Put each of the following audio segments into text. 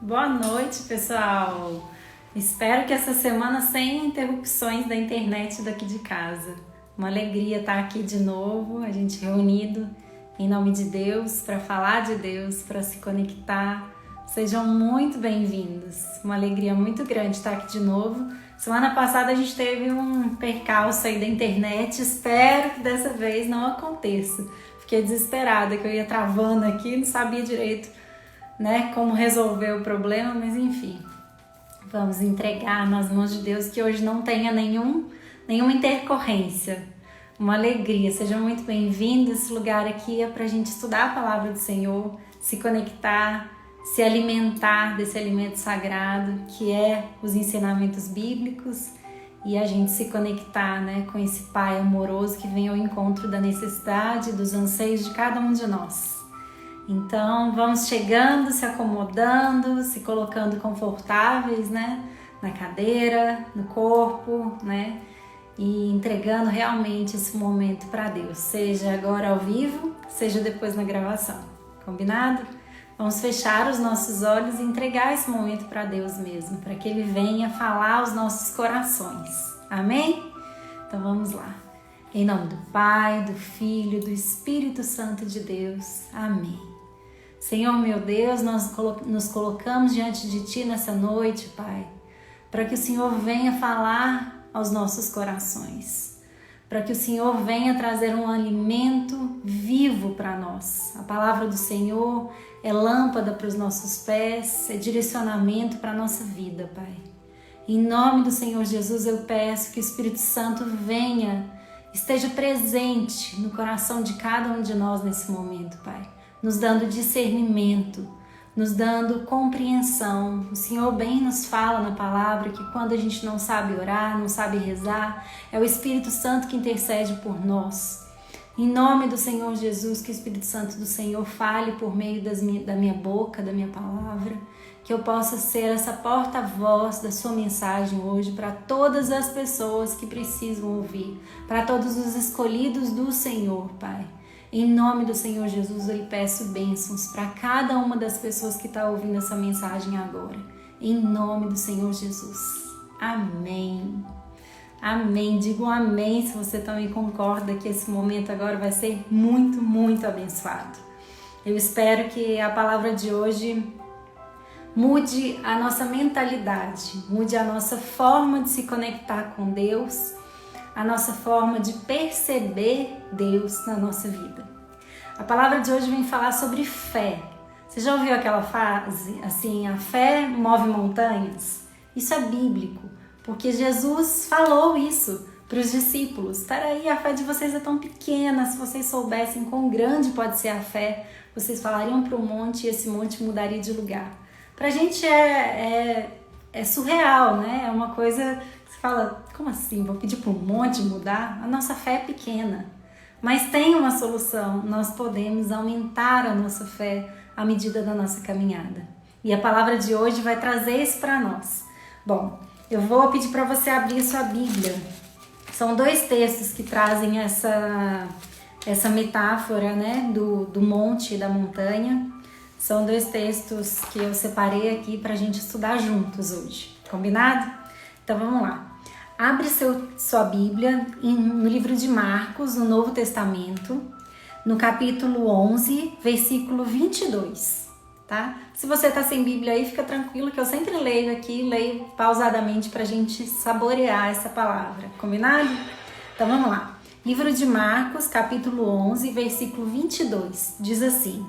Boa noite, pessoal! Espero que essa semana sem interrupções da internet daqui de casa. Uma alegria estar aqui de novo, a gente reunido em nome de Deus, para falar de Deus, para se conectar. Sejam muito bem-vindos. Uma alegria muito grande estar aqui de novo. Semana passada a gente teve um percalço aí da internet, espero que dessa vez não aconteça. Fiquei desesperada que eu ia travando aqui, não sabia direito, como resolver o problema, mas enfim, vamos entregar nas mãos de Deus que hoje não tenha nenhuma intercorrência. Uma alegria, sejam muito bem-vindos. Esse lugar aqui é para a gente estudar a palavra do Senhor, se conectar, se alimentar desse alimento sagrado que é os ensinamentos bíblicos e a gente se conectar com esse Pai amoroso que vem ao encontro da necessidade, dos anseios de cada um de nós. Então vamos chegando, se acomodando, se colocando confortáveis, na cadeira, no corpo, e entregando realmente esse momento para Deus, seja agora ao vivo, seja depois na gravação, combinado? Vamos fechar os nossos olhos e entregar esse momento para Deus mesmo, para que Ele venha falar aos nossos corações, amém? Então vamos lá, em nome do Pai, do Filho, do Espírito Santo de Deus, amém. Senhor meu Deus, nós nos colocamos diante de Ti nessa noite, Pai, para que o Senhor venha falar aos nossos corações, para que o Senhor venha trazer um alimento vivo para nós. A palavra do Senhor é lâmpada para os nossos pés, é direcionamento para a nossa vida, Pai. Em nome do Senhor Jesus, eu peço que o Espírito Santo esteja presente no coração de cada um de nós nesse momento, Pai, nos dando discernimento, nos dando compreensão. O Senhor bem nos fala na palavra que quando a gente não sabe orar, não sabe rezar, é o Espírito Santo que intercede por nós. Em nome do Senhor Jesus, que o Espírito Santo do Senhor fale por meio da minha boca, da minha palavra, que eu possa ser essa porta-voz da sua mensagem hoje para todas as pessoas que precisam ouvir, para todos os escolhidos do Senhor, Pai. Em nome do Senhor Jesus, eu lhe peço bênçãos para cada uma das pessoas que está ouvindo essa mensagem agora. Em nome do Senhor Jesus. Amém. Amém. Diga um amém se você também concorda que esse momento agora vai ser muito, muito abençoado. Eu espero que a palavra de hoje mude a nossa mentalidade, mude a nossa forma de se conectar com Deus, a nossa forma de perceber Deus na nossa vida. A palavra de hoje vem falar sobre fé. Você já ouviu aquela frase assim, a fé move montanhas? Isso é bíblico, porque Jesus falou isso para os discípulos. Espera aí, a fé de vocês é tão pequena, se vocês soubessem quão grande pode ser a fé, vocês falariam para o monte e esse monte mudaria de lugar. Para a gente é surreal, É uma coisa que você fala, como assim? Vou pedir para um monte mudar? A nossa fé é pequena, mas tem uma solução. Nós podemos aumentar a nossa fé à medida da nossa caminhada. E a palavra de hoje vai trazer isso para nós. Bom, eu vou pedir para você abrir a sua Bíblia. São dois textos que trazem essa metáfora, do monte e da montanha. São dois textos que eu separei aqui para a gente estudar juntos hoje, combinado? Então vamos lá. Abre sua Bíblia no livro de Marcos, no Novo Testamento, no capítulo 11, versículo 22, tá? Se você está sem Bíblia aí, fica tranquilo que eu sempre leio aqui, leio pausadamente para a gente saborear essa palavra, combinado? Então vamos lá. Livro de Marcos, capítulo 11, versículo 22, diz assim: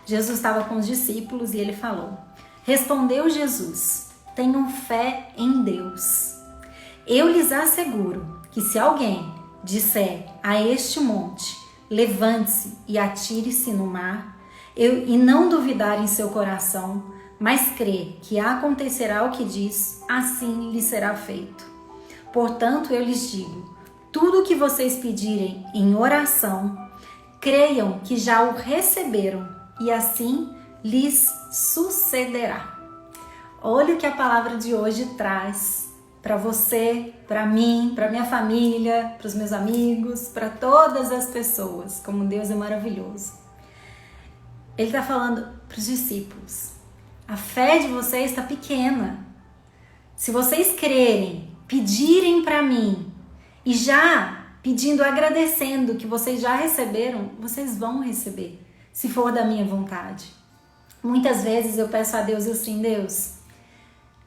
Jesus estava com os discípulos e ele falou: Respondeu Jesus: tenham fé em Deus. Eu lhes asseguro que se alguém disser a este monte, levante-se e atire-se no mar, e não duvidar em seu coração, mas crer que acontecerá o que diz, assim lhe será feito. Portanto, eu lhes digo, tudo o que vocês pedirem em oração, creiam que já o receberam, e assim lhes sucederá. Olha o que a palavra de hoje traz para você, para mim, para minha família, para os meus amigos, para todas as pessoas, como Deus é maravilhoso. Ele está falando para os discípulos: A fé de vocês está pequena. Se vocês crerem, pedirem para mim e já pedindo, agradecendo que vocês já receberam, vocês vão receber, se for da minha vontade. Muitas vezes eu peço a Deus assim, Deus,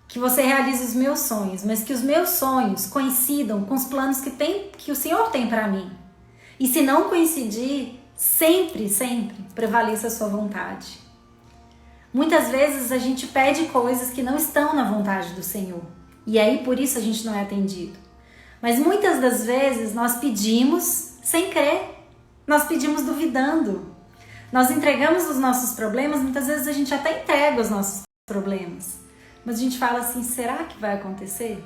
que você realize os meus sonhos, mas que os meus sonhos coincidam com os planos que o Senhor tem para mim. E se não coincidir, sempre prevaleça a sua vontade. Muitas vezes a gente pede coisas que não estão na vontade do Senhor. E aí por isso a gente não é atendido. Mas muitas das vezes nós pedimos sem crer. Nós pedimos duvidando. Nós entregamos os nossos problemas, muitas vezes a gente até entrega os nossos problemas. Mas a gente fala assim, será que vai acontecer?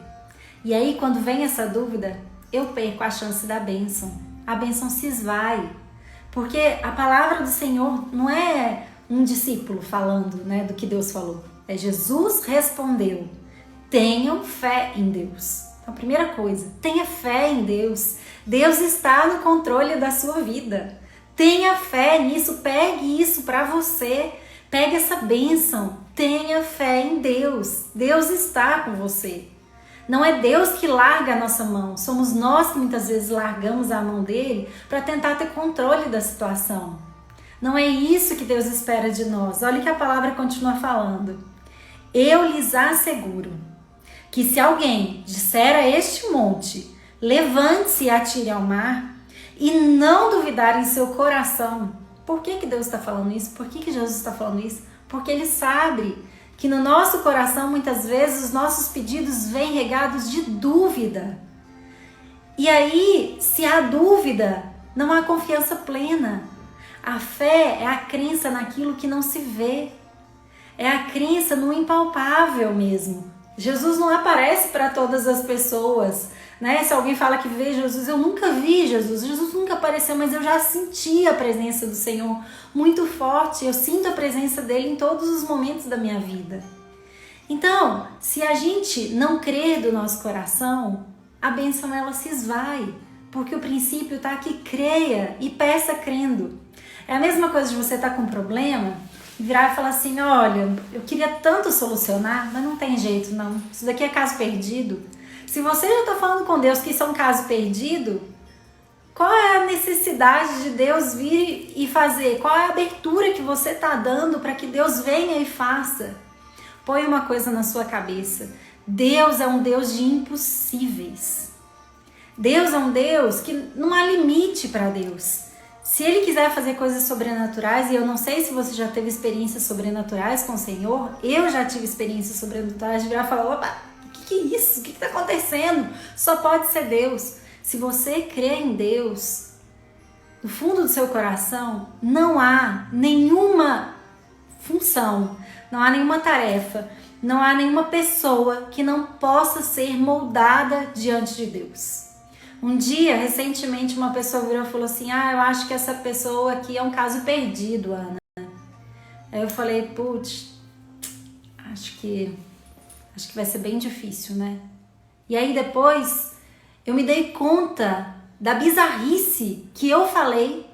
E aí quando vem essa dúvida, eu perco a chance da bênção. A bênção se esvai. Porque a palavra do Senhor não é um discípulo falando, né, do que Deus falou. É Jesus respondeu, tenham fé em Deus. Então, a primeira coisa, tenha fé em Deus. Deus está no controle da sua vida. Tenha fé nisso, pegue isso para você. Pegue essa bênção. Tenha fé em Deus. Deus está com você. Não é Deus que larga a nossa mão. Somos nós que muitas vezes largamos a mão dele para tentar ter controle da situação. Não é isso que Deus espera de nós. Olha o que a palavra continua falando. Eu lhes asseguro que se alguém disser a este monte, levante-se e atire ao mar, e não duvidar em seu coração. Por que Deus está falando isso? Por que Jesus está falando isso? Porque Ele sabe que no nosso coração, muitas vezes, os nossos pedidos vêm regados de dúvida. E aí, se há dúvida, não há confiança plena. A fé é a crença naquilo que não se vê. É a crença no impalpável mesmo. Jesus não aparece para todas as pessoas, né? Se alguém fala que vê Jesus, eu nunca vi Jesus. Jesus nunca apareceu, mas eu já senti a presença do Senhor muito forte. Eu sinto a presença dele em todos os momentos da minha vida. Então, se a gente não crer do nosso coração, a bênção ela se esvai, porque o princípio está que creia e peça crendo. É a mesma coisa de você estar com um problema e virar e falar assim, olha, eu queria tanto solucionar, mas não tem jeito não, isso daqui é caso perdido. Se você já está falando com Deus que isso é um caso perdido, qual é a necessidade de Deus vir e fazer? Qual é a abertura que você está dando para que Deus venha e faça? Põe uma coisa na sua cabeça, Deus é um Deus de impossíveis. Deus é um Deus que não há limite para Deus. Se Ele quiser fazer coisas sobrenaturais, e eu não sei se você já teve experiências sobrenaturais com o Senhor, eu já tive experiências sobrenaturais de virar e falar, opa, o que é isso? O que está acontecendo? Só pode ser Deus. Se você crê em Deus, no fundo do seu coração, não há nenhuma função, não há nenhuma tarefa, não há nenhuma pessoa que não possa ser moldada diante de Deus. Um dia, recentemente, uma pessoa virou e falou assim, eu acho que essa pessoa aqui é um caso perdido, Ana. Aí eu falei, putz, acho que vai ser bem difícil, né? E aí depois, eu me dei conta da bizarrice que eu falei.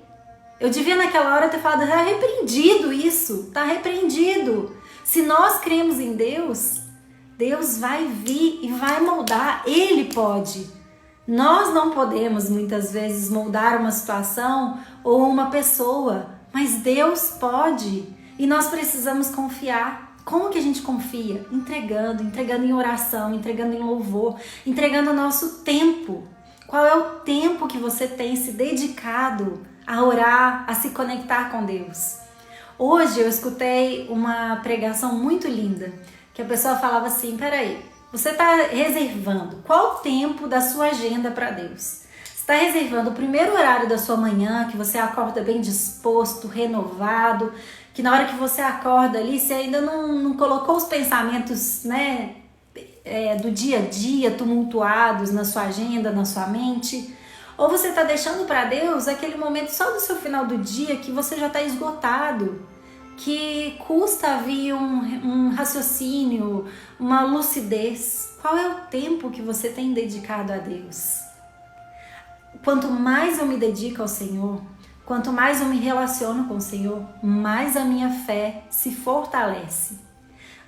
Eu devia naquela hora ter falado, tá repreendido isso, tá repreendido. Se nós cremos em Deus, Deus vai vir e vai moldar, Ele pode. Nós não podemos muitas vezes moldar uma situação ou uma pessoa, mas Deus pode e nós precisamos confiar. Como que a gente confia? Entregando em oração, entregando em louvor, entregando o nosso tempo. Qual é o tempo que você tem se dedicado a orar, a se conectar com Deus? Hoje eu escutei uma pregação muito linda, que a pessoa falava assim, peraí, você está reservando qual tempo da sua agenda para Deus? Você está reservando o primeiro horário da sua manhã, que você acorda bem disposto, renovado, que na hora que você acorda ali, você ainda não colocou os pensamentos, né, do dia a dia tumultuados na sua agenda, na sua mente? Ou você está deixando para Deus aquele momento só do seu final do dia que você já está esgotado, que custa vir um raciocínio, uma lucidez? Qual é o tempo que você tem dedicado a Deus? Quanto mais eu me dedico ao Senhor, quanto mais eu me relaciono com o Senhor, mais a minha fé se fortalece.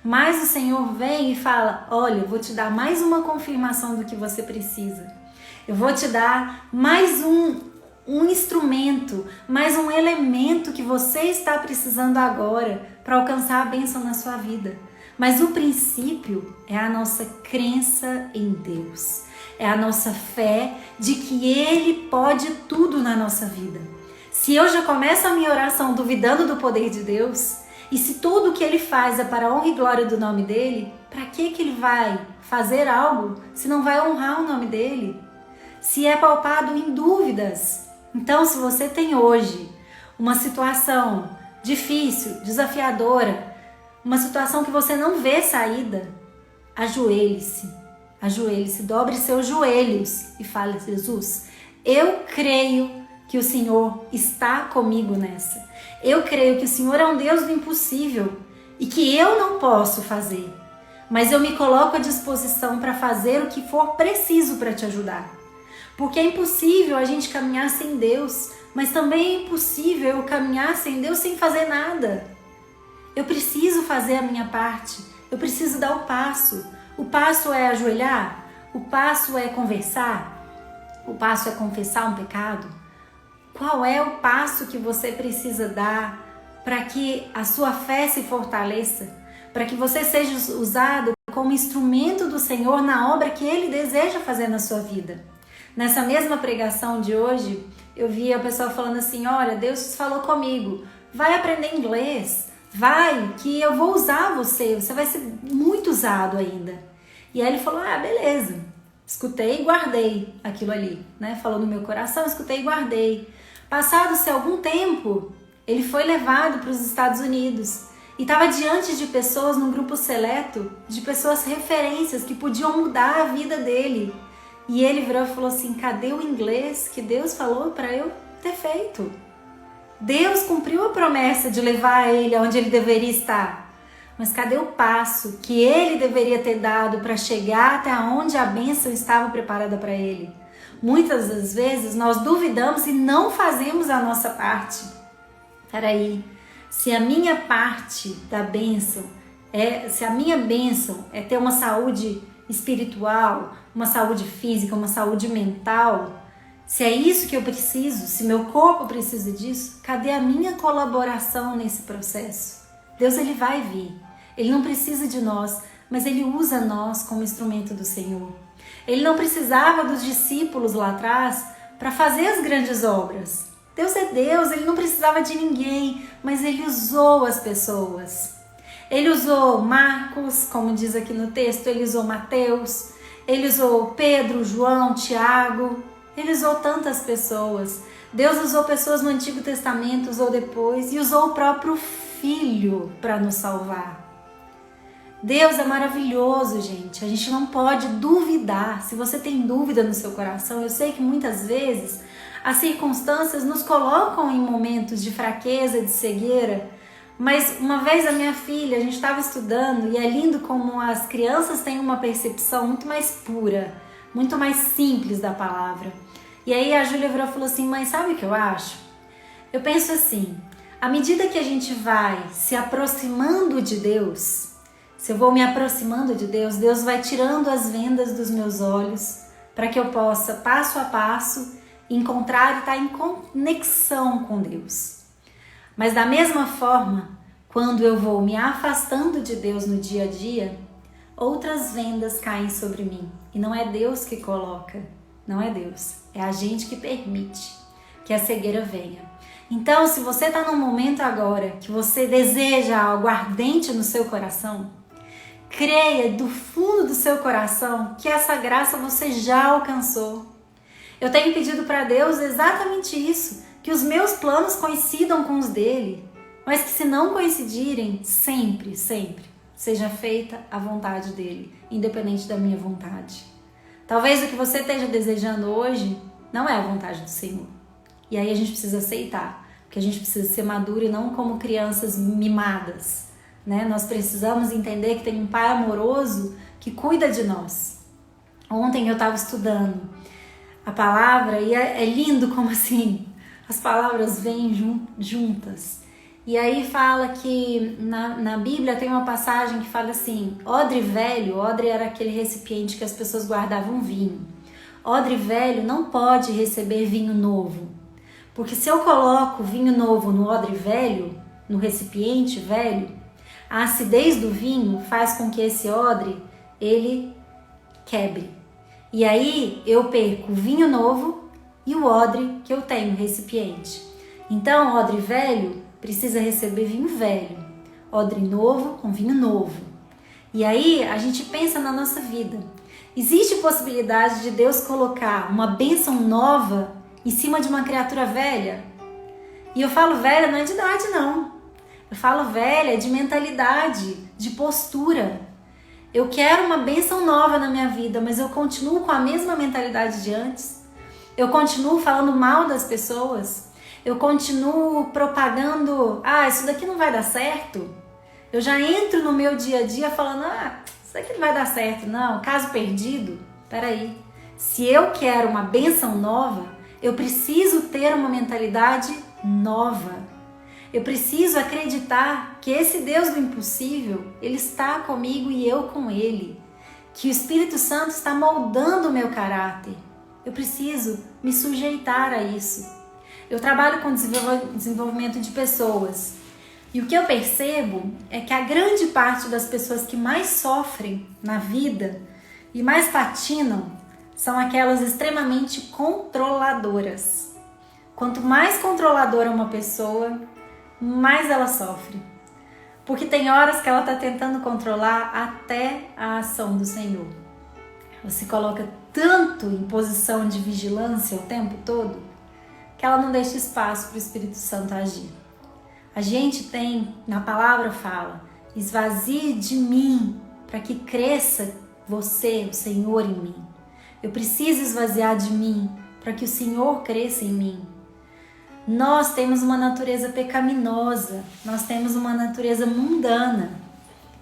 mais o Senhor vem e fala: olha, eu vou te dar mais uma confirmação do que você precisa. Eu vou te dar mais um instrumento, mais um elemento que você está precisando agora para alcançar a bênção na sua vida. Mas o princípio é a nossa crença em Deus. É a nossa fé de que Ele pode tudo na nossa vida. Se eu já começo a minha oração duvidando do poder de Deus, e se tudo o que Ele faz é para a honra e glória do nome dEle, para que Ele vai fazer algo se não vai honrar o nome dEle? Se é paupado em dúvidas. Então, se você tem hoje uma situação difícil, desafiadora, uma situação que você não vê saída, ajoelhe-se, dobre seus joelhos e fale: Jesus, eu creio que o Senhor está comigo nessa. Eu creio que o Senhor é um Deus do impossível e que eu não posso fazer, mas eu me coloco à disposição para fazer o que for preciso para te ajudar. Porque é impossível a gente caminhar sem Deus, mas também é impossível eu caminhar sem Deus sem fazer nada. Eu preciso fazer a minha parte, eu preciso dar o passo. O passo é ajoelhar, o passo é conversar, o passo é confessar um pecado. Qual é o passo que você precisa dar para que a sua fé se fortaleça, para que você seja usado como instrumento do Senhor na obra que Ele deseja fazer na sua vida? Nessa mesma pregação de hoje, eu vi a pessoa falando assim: olha, Deus falou comigo, vai aprender inglês, vai que eu vou usar você vai ser muito usado ainda. E aí ele falou: ah, beleza, escutei e guardei aquilo ali, né? Falou no meu coração, escutei e guardei. Passado-se algum tempo, ele foi levado para os Estados Unidos e estava diante de pessoas, num grupo seleto, de pessoas referências que podiam mudar a vida dele. E ele virou e falou assim: cadê o inglês que Deus falou para eu ter feito? Deus cumpriu a promessa de levar ele aonde ele deveria estar. Mas cadê o passo que ele deveria ter dado para chegar até onde a bênção estava preparada para ele? Muitas das vezes nós duvidamos e não fazemos a nossa parte. Peraí, se a minha parte da bênção se a minha bênção é ter uma saúde espiritual, uma saúde física, uma saúde mental, se é isso que eu preciso, se meu corpo precisa disso, cadê a minha colaboração nesse processo? Deus, Ele vai vir. Ele não precisa de nós, mas Ele usa nós como instrumento do Senhor. Ele não precisava dos discípulos lá atrás para fazer as grandes obras. Deus é Deus, Ele não precisava de ninguém, mas Ele usou as pessoas. Ele usou Marcos, como diz aqui no texto, Ele usou Mateus, Ele usou Pedro, João, Tiago, Ele usou tantas pessoas. Deus usou pessoas no Antigo Testamento, usou depois, e usou o próprio Filho para nos salvar. Deus é maravilhoso, gente. A gente não pode duvidar. Se você tem dúvida no seu coração, eu sei que muitas vezes as circunstâncias nos colocam em momentos de fraqueza, de cegueira. Mas uma vez a minha filha, a gente estava estudando, e é lindo como as crianças têm uma percepção muito mais pura, muito mais simples da palavra. E aí a Júlia virou e falou assim: mãe, sabe o que eu acho? Eu penso assim, à medida que a gente vai se aproximando de Deus, se eu vou me aproximando de Deus, Deus vai tirando as vendas dos meus olhos para que eu possa, passo a passo, encontrar e estar em conexão com Deus. Mas da mesma forma, quando eu vou me afastando de Deus no dia a dia, outras vendas caem sobre mim. E não é Deus que coloca, não é Deus, é a gente que permite que a cegueira venha. Então, se você está num momento agora que você deseja algo ardente no seu coração, creia do fundo do seu coração que essa graça você já alcançou. Eu tenho pedido para Deus exatamente isso, que os meus planos coincidam com os dele, mas que se não coincidirem, sempre, sempre, seja feita a vontade dele, independente da minha vontade. Talvez o que você esteja desejando hoje não é a vontade do Senhor. E aí a gente precisa aceitar, porque a gente precisa ser maduro e não como crianças mimadas, né? Nós precisamos entender que tem um Pai amoroso que cuida de nós. Ontem eu estava estudando a palavra e é lindo como assim as palavras vêm juntas. E aí fala que na Bíblia tem uma passagem que fala assim: odre velho, odre era aquele recipiente que as pessoas guardavam vinho. Odre velho não pode receber vinho novo, porque se eu coloco vinho novo no odre velho, no recipiente velho, a acidez do vinho faz com que esse odre ele quebre. E aí eu perco o vinho novo e o odre que eu tenho, o recipiente. Então, o odre velho precisa receber vinho velho, odre novo com vinho novo. E aí a gente pensa na nossa vida. Existe possibilidade de Deus colocar uma bênção nova em cima de uma criatura velha? E eu falo velha não é de idade não. Eu falo velha de mentalidade, de postura. Eu quero uma bênção nova na minha vida, mas eu continuo com a mesma mentalidade de antes. Eu continuo falando mal das pessoas. Eu continuo propagando, isso daqui não vai dar certo. Eu já entro no meu dia a dia falando, isso daqui não vai dar certo, não, caso perdido. Peraí, se eu quero uma bênção nova, eu preciso ter uma mentalidade nova. Eu preciso acreditar que esse Deus do impossível, Ele está comigo e eu com Ele. Que o Espírito Santo está moldando o meu caráter. Eu preciso me sujeitar a isso. Eu trabalho com desenvolvimento de pessoas e o que eu percebo é que a grande parte das pessoas que mais sofrem na vida e mais patinam são aquelas extremamente controladoras. Quanto mais controladora uma pessoa, mais ela sofre. Porque tem horas que ela está tentando controlar até a ação do Senhor. Ela se coloca tanto em posição de vigilância o tempo todo que ela não deixa espaço para o Espírito Santo agir. A gente tem, na palavra fala, esvazie de mim para que cresça você, o Senhor em mim. Eu preciso esvaziar de mim para que o Senhor cresça em mim. Nós temos uma natureza pecaminosa, nós temos uma natureza mundana.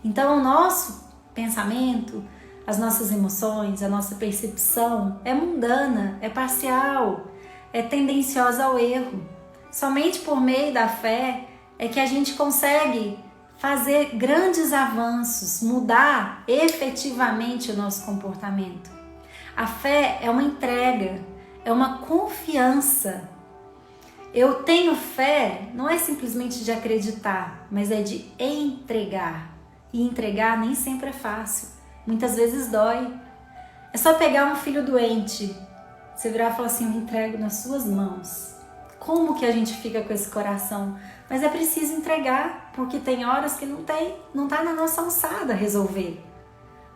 Então o nosso pensamento, as nossas emoções, a nossa percepção é mundana, é parcial, é tendenciosa ao erro. Somente por meio da fé é que a gente consegue fazer grandes avanços, mudar efetivamente o nosso comportamento. A fé é uma entrega, é uma confiança. Eu tenho fé não é simplesmente de acreditar, mas é de entregar. E entregar nem sempre é fácil. Muitas vezes dói. É só pegar um filho doente, você virar e falar assim, eu entrego nas suas mãos. Como que a gente fica com esse coração? Mas é preciso entregar, porque tem horas que não tá na nossa alçada resolver.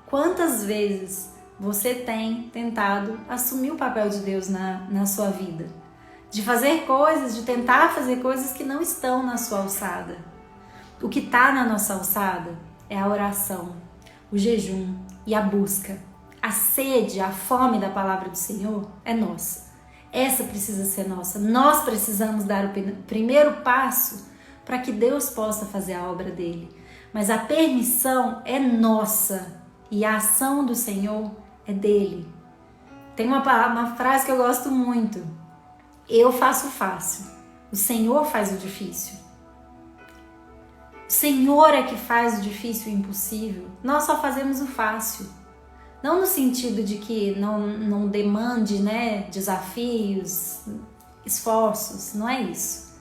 Quantas vezes você tem tentado assumir o papel de Deus na sua vida? De fazer coisas, de tentar fazer coisas que não estão na sua alçada. O que está na nossa alçada é a oração, o jejum e a busca. A sede, a fome da palavra do Senhor é nossa. Essa precisa ser nossa. Nós precisamos dar o primeiro passo para que Deus possa fazer a obra dele. Mas a permissão é nossa e a ação do Senhor é dele. Tem uma frase que eu gosto muito. Eu faço o fácil, o Senhor faz o difícil. O Senhor é que faz o difícil e o impossível. Nós só fazemos o fácil. Não no sentido de que não demande, desafios, esforços, não é isso.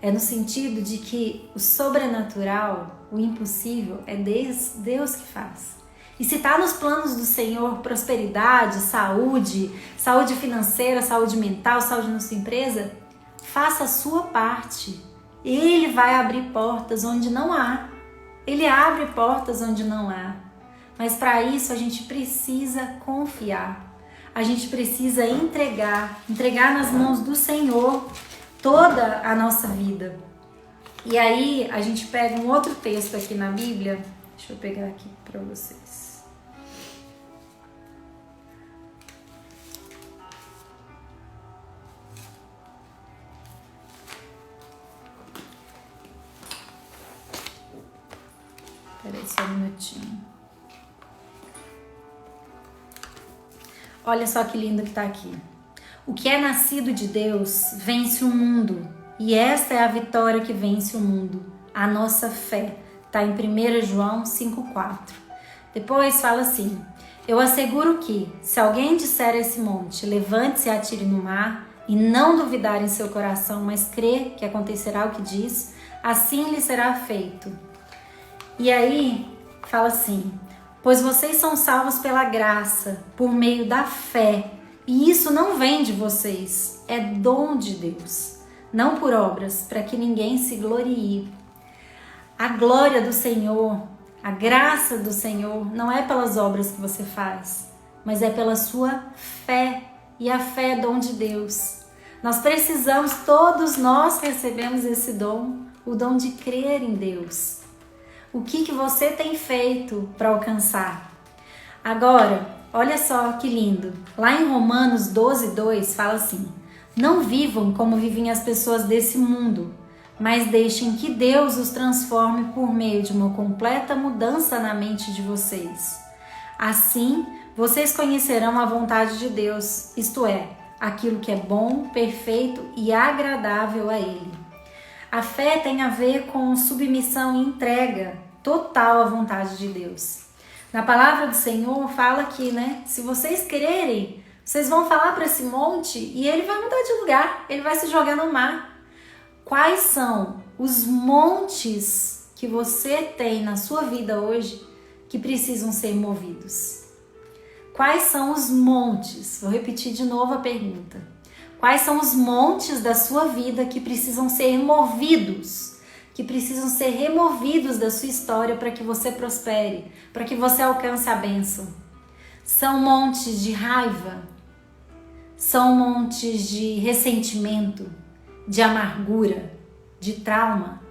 É no sentido de que o sobrenatural, o impossível, é Deus que faz. E se está nos planos do Senhor prosperidade, saúde financeira, saúde mental, saúde na sua empresa, faça a sua parte. Ele vai abrir portas onde não há. Ele abre portas onde não há. Mas para isso a gente precisa confiar. A gente precisa entregar nas mãos do Senhor toda a nossa vida. E aí a gente pega um outro texto aqui na Bíblia. Deixa eu pegar aqui para vocês. Peraí só um minutinho. Olha só que lindo que tá aqui. O que é nascido de Deus vence o mundo, E esta é a vitória que vence o mundo, a nossa fé. Está em 1 João 5,4. Depois fala assim: eu asseguro que, se alguém disser a esse monte, levante-se e atire no mar, e não duvidar em seu coração, mas crer que acontecerá o que diz, assim lhe será feito. E aí, fala assim: pois vocês são salvos pela graça, por meio da fé, e isso não vem de vocês, é dom de Deus, não por obras, para que ninguém se glorie. A glória do Senhor, a graça do Senhor, não é pelas obras que você faz, mas é pela sua fé, e a fé é dom de Deus. Nós precisamos, todos nós recebemos esse dom, o dom de crer em Deus. O que você tem feito para alcançar? Agora, olha só que lindo. Lá em Romanos 12:2 fala assim: não vivam como vivem as pessoas desse mundo, mas deixem que Deus os transforme por meio de uma completa mudança na mente de vocês. Assim, vocês conhecerão a vontade de Deus, isto é, aquilo que é bom, perfeito e agradável a Ele. A fé tem a ver com submissão e entrega total à vontade de Deus. Na palavra do Senhor fala que, se vocês quererem, vocês vão falar para esse monte e ele vai mudar de lugar, ele vai se jogar no mar. Quais são os montes que você tem na sua vida hoje que precisam ser movidos? Quais são os montes? Vou repetir de novo a pergunta. Quais são os montes da sua vida que precisam ser movidos, que precisam ser removidos da sua história para que você prospere, para que você alcance a bênção? São montes de raiva? São montes de ressentimento, de amargura, de trauma?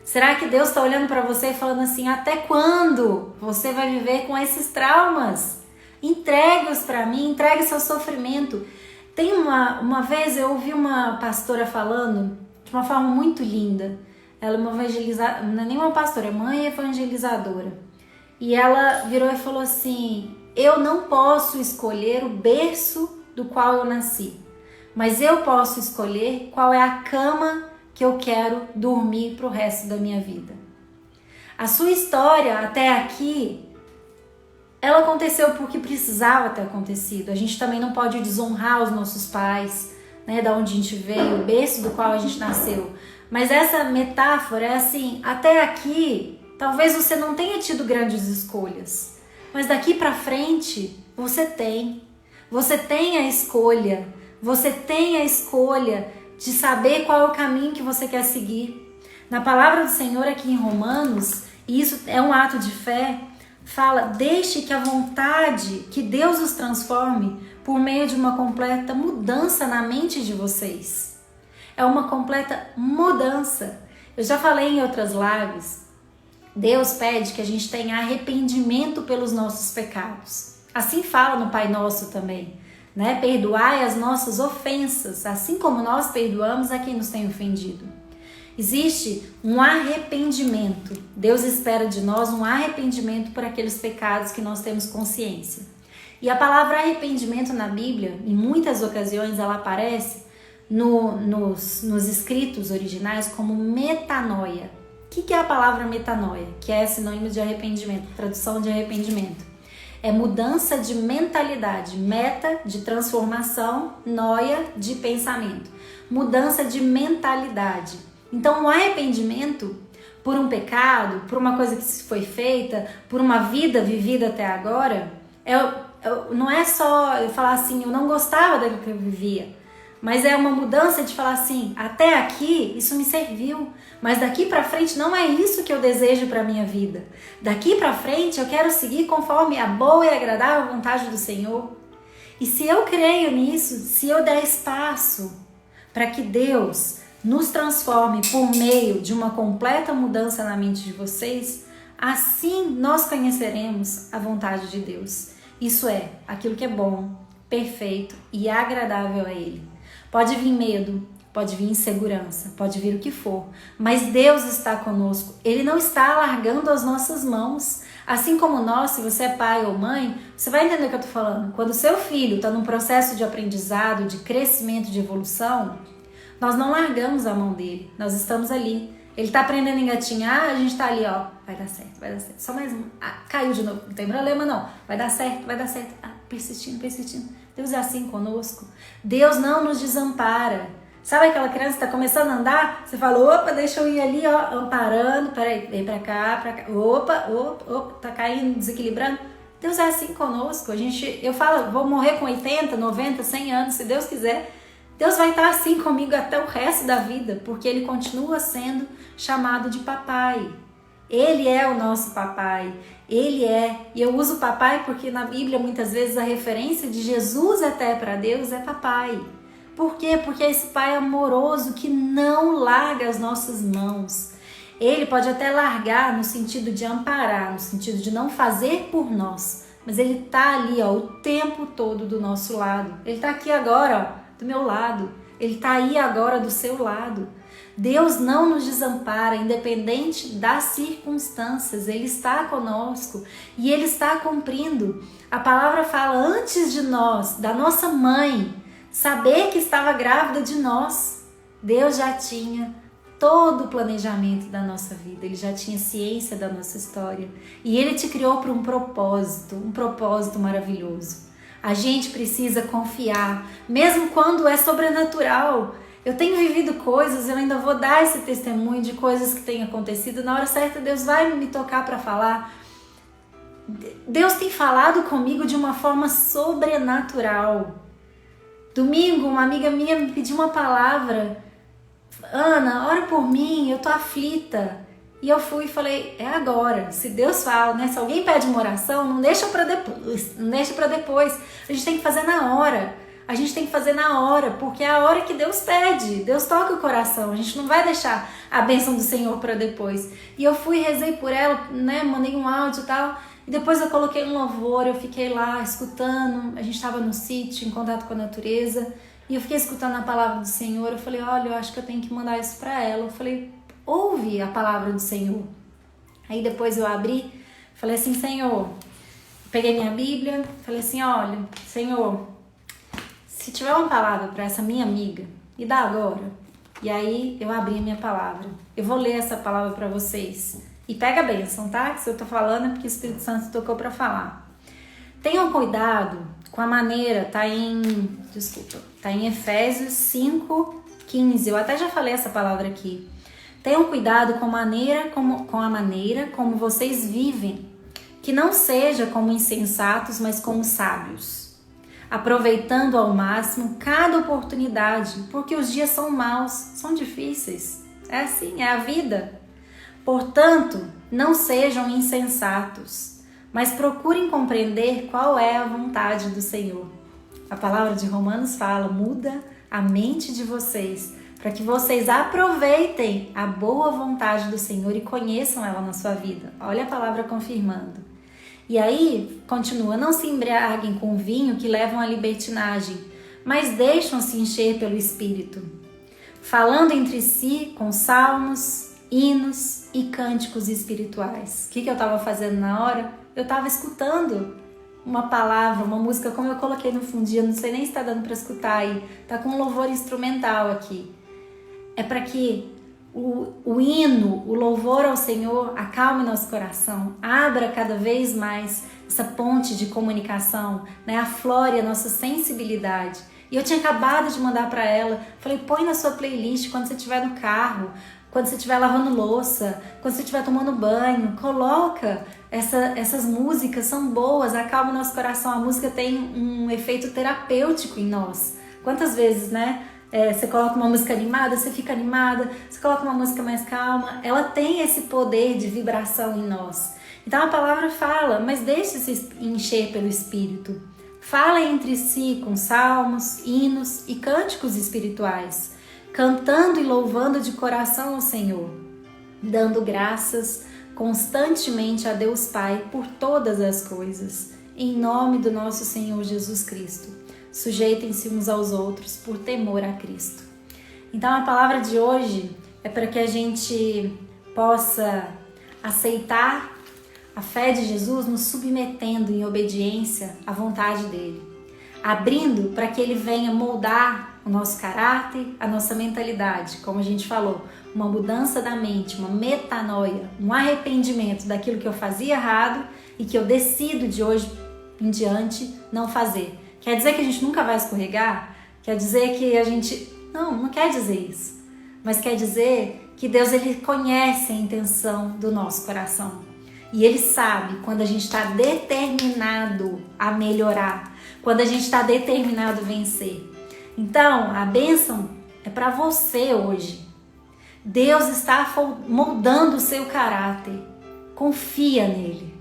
Será que Deus está olhando para você e falando assim: até quando você vai viver com esses traumas? Entregue-os para mim, entregue seu sofrimento. Tem uma vez eu ouvi uma pastora falando de uma forma muito linda. Ela é uma evangelizadora, não é nem uma pastora, é mãe evangelizadora. E ela virou e falou assim: eu não posso escolher o berço do qual eu nasci, mas eu posso escolher qual é a cama que eu quero dormir para o resto da minha vida. A sua história até aqui, ela aconteceu porque precisava ter acontecido. A gente também não pode desonrar os nossos pais, da onde a gente veio, o berço do qual a gente nasceu. Mas essa metáfora é assim: até aqui, talvez você não tenha tido grandes escolhas, mas daqui para frente, você tem. Você tem a escolha. Você tem a escolha de saber qual é o caminho que você quer seguir. Na palavra do Senhor aqui em Romanos, e isso é um ato de fé, fala: deixe que a vontade, que Deus os transforme por meio de uma completa mudança na mente de vocês. É uma completa mudança. Eu já falei em outras lives, Deus pede que a gente tenha arrependimento pelos nossos pecados. Assim fala no Pai Nosso também, perdoai as nossas ofensas, assim como nós perdoamos a quem nos tem ofendido. Existe um arrependimento. Deus espera de nós um arrependimento por aqueles pecados que nós temos consciência. E a palavra arrependimento na Bíblia, em muitas ocasiões, ela aparece nos escritos originais como metanoia. O que é a palavra metanoia? Que é sinônimo de arrependimento, tradução de arrependimento. É mudança de mentalidade, meta de transformação, noia de pensamento. Mudança de mentalidade. Então, o arrependimento por um pecado, por uma coisa que foi feita, por uma vida vivida até agora, não é só eu falar assim: eu não gostava daquilo que eu vivia, mas é uma mudança de falar assim: até aqui isso me serviu, mas daqui para frente não é isso que eu desejo para minha vida. Daqui para frente eu quero seguir conforme a boa e agradável vontade do Senhor. E se eu creio nisso, se eu der espaço para que Deus nos transforme por meio de uma completa mudança na mente de vocês, assim nós conheceremos a vontade de Deus. Isso é, aquilo que é bom, perfeito e agradável a Ele. Pode vir medo, pode vir insegurança, pode vir o que for, mas Deus está conosco. Ele não está largando as nossas mãos. Assim como nós, se você é pai ou mãe, você vai entender o que eu estou falando. Quando o seu filho está num processo de aprendizado, de crescimento, de evolução, Nós não largamos a mão dele, nós estamos ali. Ele tá aprendendo a engatinhar, a gente tá ali, ó, vai dar certo, vai dar certo. Só mais um, caiu de novo, não tem problema não, vai dar certo, vai dar certo. Persistindo, persistindo. Deus é assim conosco. Deus não nos desampara. Sabe aquela criança que tá começando a andar? Você fala, opa, deixa eu ir ali, ó, amparando, peraí, vem pra cá, opa, tá caindo, desequilibrando. Deus é assim conosco. Eu falo, vou morrer com 80, 90, 100 anos, se Deus quiser. Deus vai estar assim comigo até o resto da vida, porque Ele continua sendo chamado de papai. Ele é o nosso papai, Ele é. E eu uso papai porque na Bíblia muitas vezes a referência de Jesus até para Deus é papai. Por quê? Porque é esse pai amoroso que não larga as nossas mãos. Ele pode até largar no sentido de amparar, no sentido de não fazer por nós, mas Ele está ali, ó, o tempo todo do nosso lado. Ele está aqui agora, ó, do meu lado. Ele está aí agora do seu lado. Deus não nos desampara, independente das circunstâncias. Ele está conosco e Ele está cumprindo. A palavra fala, antes de nós, da nossa mãe, saber que estava grávida de nós, Deus já tinha todo o planejamento da nossa vida. Ele já tinha ciência da nossa história. E Ele te criou para um propósito maravilhoso. A gente precisa confiar, mesmo quando é sobrenatural. Eu tenho vivido coisas, eu ainda vou dar esse testemunho de coisas que têm acontecido. Na hora certa, Deus vai me tocar para falar. Deus tem falado comigo de uma forma sobrenatural. Domingo, uma amiga minha me pediu uma palavra. Ana, ora por mim, eu tô aflita. E eu fui e falei, é agora. Se Deus fala, né? Se alguém pede uma oração, não deixa para depois. A gente tem que fazer na hora. A gente tem que fazer na hora, porque é a hora que Deus pede. Deus toca o coração. A gente não vai deixar a bênção do Senhor para depois. E eu fui, rezei por ela, né? Mandei um áudio e tal. E depois eu coloquei um louvor, eu fiquei lá escutando. A gente estava no sítio, em contato com a natureza. E eu fiquei escutando a palavra do Senhor. Eu falei, olha, eu acho que eu tenho que mandar isso para ela. Eu falei, ouve a palavra do Senhor. Aí depois eu abri, falei assim, Senhor, peguei minha Bíblia, falei assim, olha, Senhor, se tiver uma palavra para essa minha amiga, me dá agora. E aí eu abri a minha palavra. Eu vou ler essa palavra para vocês. E pega a bênção, tá? Que se eu tô falando é porque o Espírito Santo tocou para falar. Tenham cuidado com a maneira, tá em Efésios 5:15. Eu até já falei essa palavra aqui. Tenham cuidado com a maneira como vocês vivem, que não seja como insensatos, mas como sábios, aproveitando ao máximo cada oportunidade, porque os dias são maus, são difíceis. É assim, é a vida. Portanto, não sejam insensatos, mas procurem compreender qual é a vontade do Senhor. A palavra de Romanos fala, muda a mente de vocês, para que vocês aproveitem a boa vontade do Senhor e conheçam ela na sua vida. Olha a palavra confirmando. E aí, continua, não se embriaguem com vinho que levam à libertinagem, mas deixam-se encher pelo Espírito, falando entre si com salmos, hinos e cânticos espirituais. O que eu estava fazendo na hora? Eu estava escutando uma palavra, uma música, como eu coloquei no fundinho, não sei nem se está dando para escutar aí, tá com um louvor instrumental aqui. É para que o hino, o louvor ao Senhor acalme nosso coração, abra cada vez mais essa ponte de comunicação, né? Aflore a nossa sensibilidade. E eu tinha acabado de mandar para ela, falei, põe na sua playlist quando você estiver no carro, quando você estiver lavando louça, quando você estiver tomando banho, coloca essas músicas, são boas, acalma o nosso coração. A música tem um efeito terapêutico em nós. Quantas vezes, né? Você coloca uma música animada, você fica animada, você coloca uma música mais calma, ela tem esse poder de vibração em nós. Então a palavra fala, mas deixe-se encher pelo Espírito. Fala entre si com salmos, hinos e cânticos espirituais, cantando e louvando de coração ao Senhor, dando graças constantemente a Deus Pai por todas as coisas, em nome do nosso Senhor Jesus Cristo. Sujeitem-se uns aos outros por temor a Cristo. Então a palavra de hoje é para que a gente possa aceitar a fé de Jesus, nos submetendo em obediência à vontade dele, abrindo para que ele venha moldar o nosso caráter, a nossa mentalidade, como a gente falou, uma mudança da mente, uma metanoia, um arrependimento daquilo que eu fazia errado e que eu decido de hoje em diante não fazer. Quer dizer que a gente nunca vai escorregar? Quer dizer que a gente... Não quer dizer isso. Mas quer dizer que Deus, ele conhece a intenção do nosso coração. E ele sabe quando a gente está determinado a melhorar, quando a gente está determinado a vencer. Então, a bênção é para você hoje. Deus está moldando o seu caráter. Confia nele.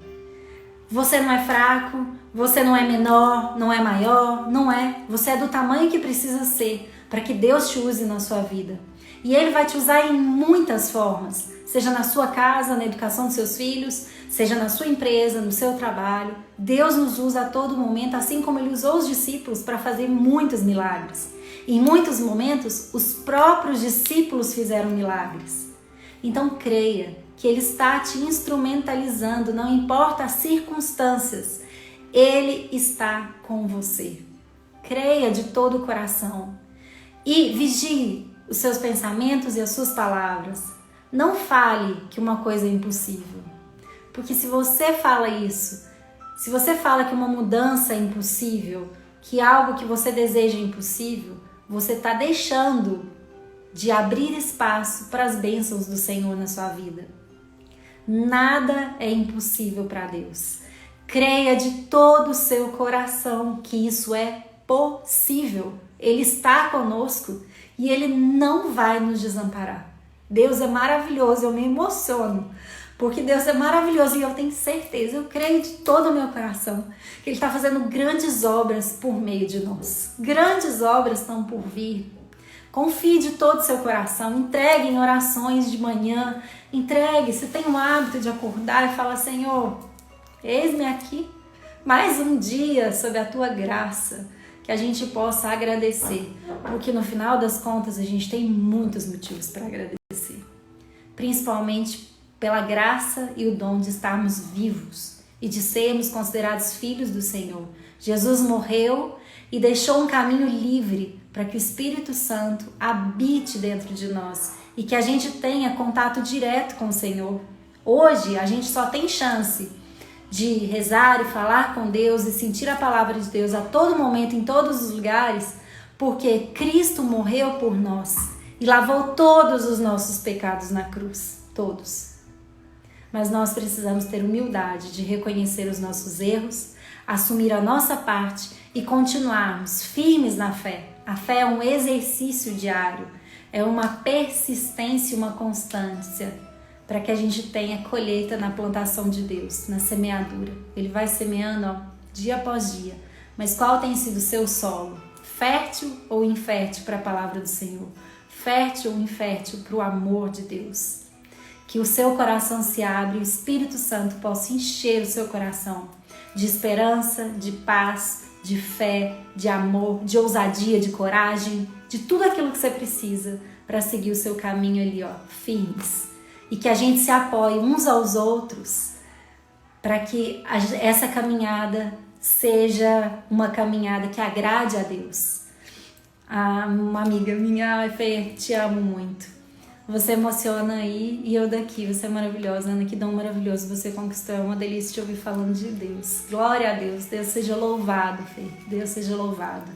Você não é fraco, você não é menor, não é maior, não é. Você é do tamanho que precisa ser para que Deus te use na sua vida. E ele vai te usar em muitas formas, seja na sua casa, na educação dos seus filhos, seja na sua empresa, no seu trabalho. Deus nos usa a todo momento, assim como ele usou os discípulos para fazer muitos milagres. Em muitos momentos, os próprios discípulos fizeram milagres. Então creia que ele está te instrumentalizando, não importa as circunstâncias, ele está com você. Creia de todo o coração e vigie os seus pensamentos e as suas palavras. Não fale que uma coisa é impossível, porque se você fala isso, se você fala que uma mudança é impossível, que algo que você deseja é impossível, você está deixando de abrir espaço para as bênçãos do Senhor na sua vida. Nada é impossível para Deus. Creia de todo o seu coração que isso é possível. Ele está conosco e ele não vai nos desamparar. Deus é maravilhoso, eu me emociono, porque Deus é maravilhoso e eu tenho certeza, eu creio de todo o meu coração que ele está fazendo grandes obras por meio de nós. Grandes obras estão por vir. Confie de todo o seu coração, entregue em orações de manhã, entregue, se tem o hábito de acordar e falar: Senhor, eis-me aqui, mais um dia sob a tua graça, que a gente possa agradecer, porque no final das contas a gente tem muitos motivos para agradecer, principalmente pela graça e o dom de estarmos vivos e de sermos considerados filhos do Senhor. Jesus morreu e deixou um caminho livre para que o Espírito Santo habite dentro de nós e que a gente tenha contato direto com o Senhor. Hoje a gente só tem chance de rezar e falar com Deus e sentir a palavra de Deus a todo momento, em todos os lugares, porque Cristo morreu por nós e lavou todos os nossos pecados na cruz, todos. Mas nós precisamos ter humildade de reconhecer os nossos erros, assumir a nossa parte e continuarmos firmes na fé. A fé é um exercício diário, é uma persistência, uma constância, para que a gente tenha colheita na plantação de Deus, na semeadura. Ele vai semeando, dia após dia. Mas qual tem sido o seu solo? Fértil ou infértil para a palavra do Senhor? Fértil ou infértil para o amor de Deus? Que o seu coração se abra e o Espírito Santo possa encher o seu coração de esperança, de paz, de fé, de amor, de ousadia, de coragem, de tudo aquilo que você precisa para seguir o seu caminho ali, firmes. E que a gente se apoie uns aos outros para que essa caminhada seja uma caminhada que agrade a Deus. Uma amiga minha, Fê, te amo muito. Você emociona aí e eu daqui. Você é maravilhosa, Ana, que dom maravilhoso você conquistou. É uma delícia te ouvir falando de Deus. Glória a Deus. Deus seja louvado, Fê. Deus seja louvado.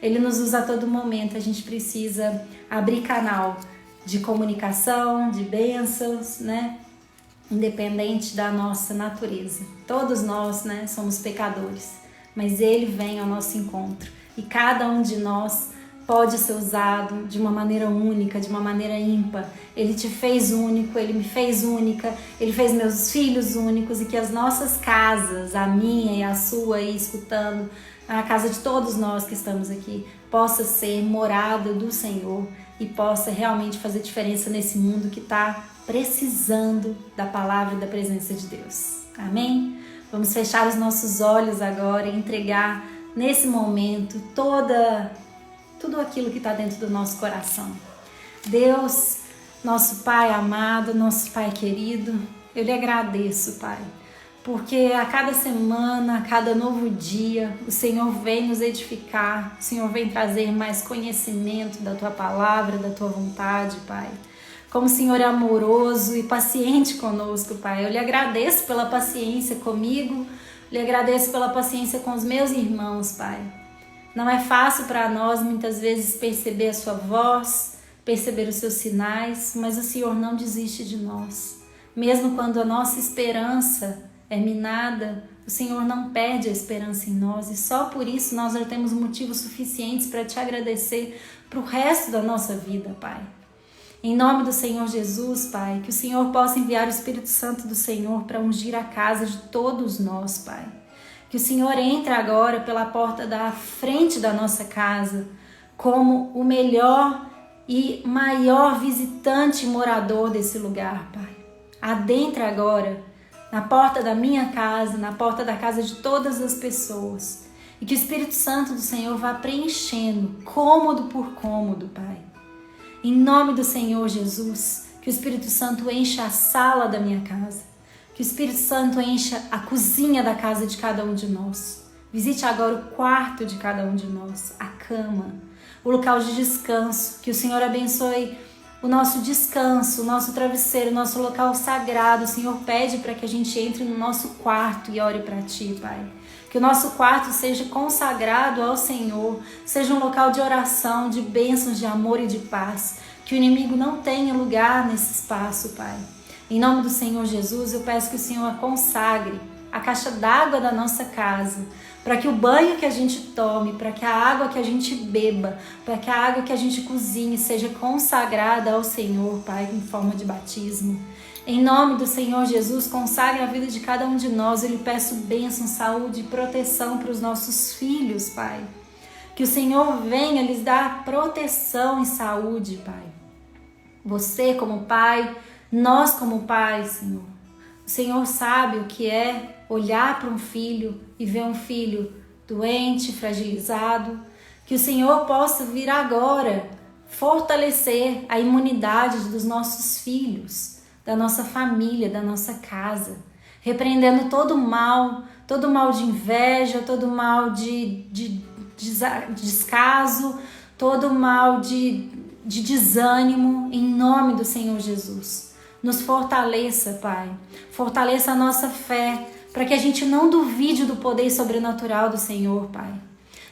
Ele nos usa a todo momento. A gente precisa abrir canal de comunicação, de bênçãos, né? Independente da nossa natureza. Todos nós, né, somos pecadores. Mas Ele vem ao nosso encontro. E cada um de nós pode ser usado de uma maneira única, de uma maneira ímpar. Ele te fez único, Ele me fez única, Ele fez meus filhos únicos, e que as nossas casas, a minha e a sua aí escutando, a casa de todos nós que estamos aqui, possa ser morada do Senhor e possa realmente fazer diferença nesse mundo que está precisando da palavra e da presença de Deus. Amém? Vamos fechar os nossos olhos agora e entregar nesse momento tudo aquilo que está dentro do nosso coração. Deus, nosso Pai amado, nosso Pai querido, eu lhe agradeço, Pai, porque a cada semana, a cada novo dia, o Senhor vem nos edificar, o Senhor vem trazer mais conhecimento da Tua palavra, da Tua vontade, Pai. Como o Senhor é amoroso e paciente conosco, Pai. Eu lhe agradeço pela paciência comigo, lhe agradeço pela paciência com os meus irmãos, Pai. Não é fácil para nós, muitas vezes, perceber a Sua voz, perceber os Seus sinais, mas o Senhor não desiste de nós. Mesmo quando a nossa esperança é minada, o Senhor não perde a esperança em nós, e só por isso nós já temos motivos suficientes para Te agradecer para o resto da nossa vida, Pai. Em nome do Senhor Jesus, Pai, que o Senhor possa enviar o Espírito Santo do Senhor para ungir a casa de todos nós, Pai. Que o Senhor entre agora pela porta da frente da nossa casa como o melhor e maior visitante e morador desse lugar, Pai. Adentra agora na porta da minha casa, na porta da casa de todas as pessoas. E que o Espírito Santo do Senhor vá preenchendo cômodo por cômodo, Pai. Em nome do Senhor Jesus, que o Espírito Santo encha a sala da minha casa. Que o Espírito Santo encha a cozinha da casa de cada um de nós. Visite agora o quarto de cada um de nós, a cama, o local de descanso. Que o Senhor abençoe o nosso descanso, o nosso travesseiro, o nosso local sagrado. O Senhor pede para que a gente entre no nosso quarto e ore para Ti, Pai. Que o nosso quarto seja consagrado ao Senhor, seja um local de oração, de bênçãos, de amor e de paz. Que o inimigo não tenha lugar nesse espaço, Pai. Em nome do Senhor Jesus, eu peço que o Senhor consagre a caixa d'água da nossa casa, para que o banho que a gente tome, para que a água que a gente beba, para que a água que a gente cozinhe seja consagrada ao Senhor, Pai, em forma de batismo. Em nome do Senhor Jesus, consagre a vida de cada um de nós. Eu lhe peço bênção, saúde e proteção para os nossos filhos, Pai. Que o Senhor venha lhes dar proteção e saúde, Pai. Você como Pai, nós como Pai, Senhor. O Senhor sabe o que é olhar para um filho e ver um filho doente, fragilizado. Que o Senhor possa vir agora fortalecer a imunidade dos nossos filhos, da nossa família, da nossa casa, repreendendo todo mal de inveja, todo mal de descaso, todo mal de desânimo, em nome do Senhor Jesus. Nos fortaleça, Pai, fortaleça a nossa fé, para que a gente não duvide do poder sobrenatural do Senhor, Pai.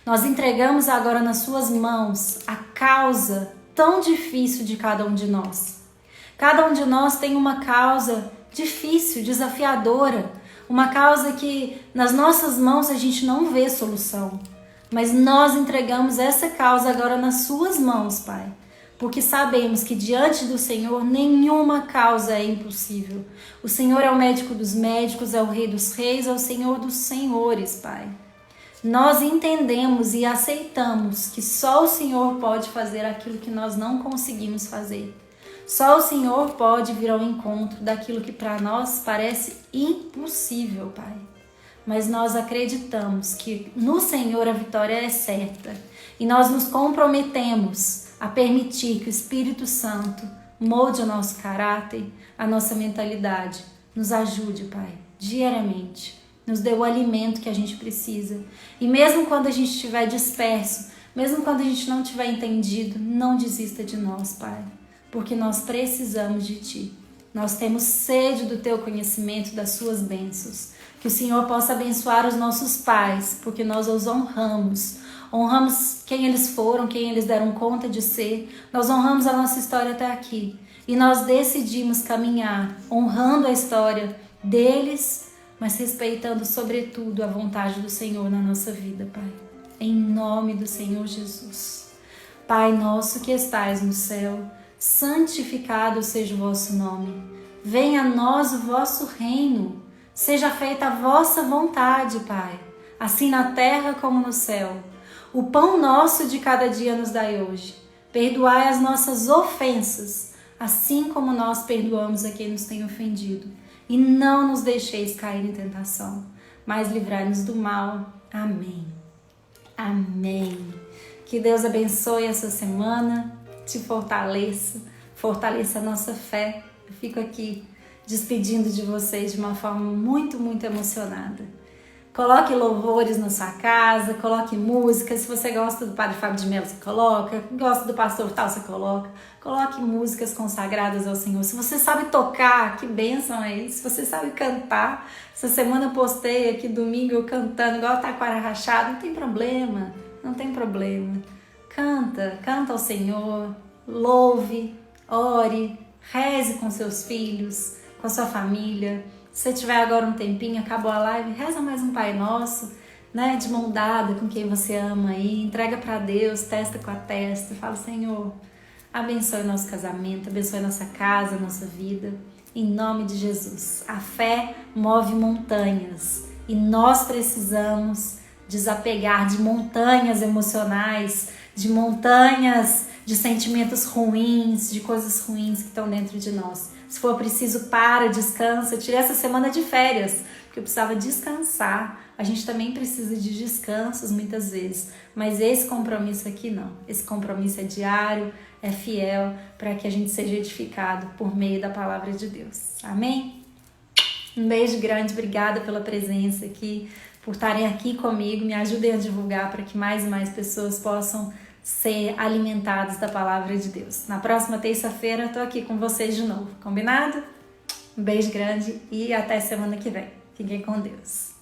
Nós entregamos agora nas Suas mãos a causa tão difícil de cada um de nós. Cada um de nós tem uma causa difícil, desafiadora, uma causa que nas nossas mãos a gente não vê solução. Mas nós entregamos essa causa agora nas Suas mãos, Pai, porque sabemos que diante do Senhor nenhuma causa é impossível. O Senhor é o médico dos médicos, é o Rei dos reis, é o Senhor dos senhores, Pai. Nós entendemos e aceitamos que só o Senhor pode fazer aquilo que nós não conseguimos fazer. Só o Senhor pode vir ao encontro daquilo que para nós parece impossível, Pai. Mas nós acreditamos que no Senhor a vitória é certa. E nós nos comprometemos a permitir que o Espírito Santo molde o nosso caráter, a nossa mentalidade. Nos ajude, Pai, diariamente. Nos dê o alimento que a gente precisa. E mesmo quando a gente estiver disperso, mesmo quando a gente não tiver entendido, não desista de nós, Pai. Porque nós precisamos de Ti. Nós temos sede do Teu conhecimento, das Suas bênçãos. Que o Senhor possa abençoar os nossos pais, porque nós os honramos. Honramos quem eles foram, quem eles deram conta de ser. Nós honramos a nossa história até aqui. E nós decidimos caminhar honrando a história deles, mas respeitando sobretudo a vontade do Senhor na nossa vida, Pai. Em nome do Senhor Jesus. Pai nosso que estais no céu, santificado seja o vosso nome. Venha a nós o vosso reino. Seja feita a vossa vontade, Pai, assim na terra como no céu. O pão nosso de cada dia nos dai hoje. Perdoai as nossas ofensas, assim como nós perdoamos a quem nos tem ofendido. E não nos deixeis cair em tentação, mas livrai-nos do mal. Amém. Amém. Que Deus abençoe essa semana, te fortaleça, fortaleça a nossa fé. Eu fico aqui despedindo de vocês de uma forma muito, muito emocionada. Coloque louvores na sua casa, coloque música. Se você gosta do Padre Fábio de Mello, você coloca. Gosta do pastor tal, você coloca. Coloque músicas consagradas ao Senhor. Se você sabe tocar, que bênção é isso. Se você sabe cantar, essa semana eu postei aqui domingo eu cantando igual a taquara rachada, não tem problema, não tem problema. Canta ao Senhor, louve, ore, reze com seus filhos, com a sua família. Se você tiver agora um tempinho, acabou a live, reza mais um Pai Nosso, né, de mão dada com quem você ama aí, entrega para Deus, testa com a testa, fala: Senhor, abençoe nosso casamento, abençoe nossa casa, nossa vida, em nome de Jesus. A fé move montanhas e nós precisamos desapegar de montanhas emocionais, de montanhas de sentimentos ruins, de coisas ruins que estão dentro de nós. Se for preciso, para, descansa. Eu tirei essa semana de férias, porque eu precisava descansar. A gente também precisa de descansos muitas vezes, mas esse compromisso aqui não. Esse compromisso é diário, é fiel, para que a gente seja edificado por meio da palavra de Deus. Amém? Um beijo grande, obrigada pela presença aqui, por estarem aqui comigo. Me ajudem a divulgar para que mais e mais pessoas possam ser alimentados da palavra de Deus. Na próxima terça-feira eu tô aqui com vocês de novo, combinado? Um beijo grande e até semana que vem. Fiquem com Deus.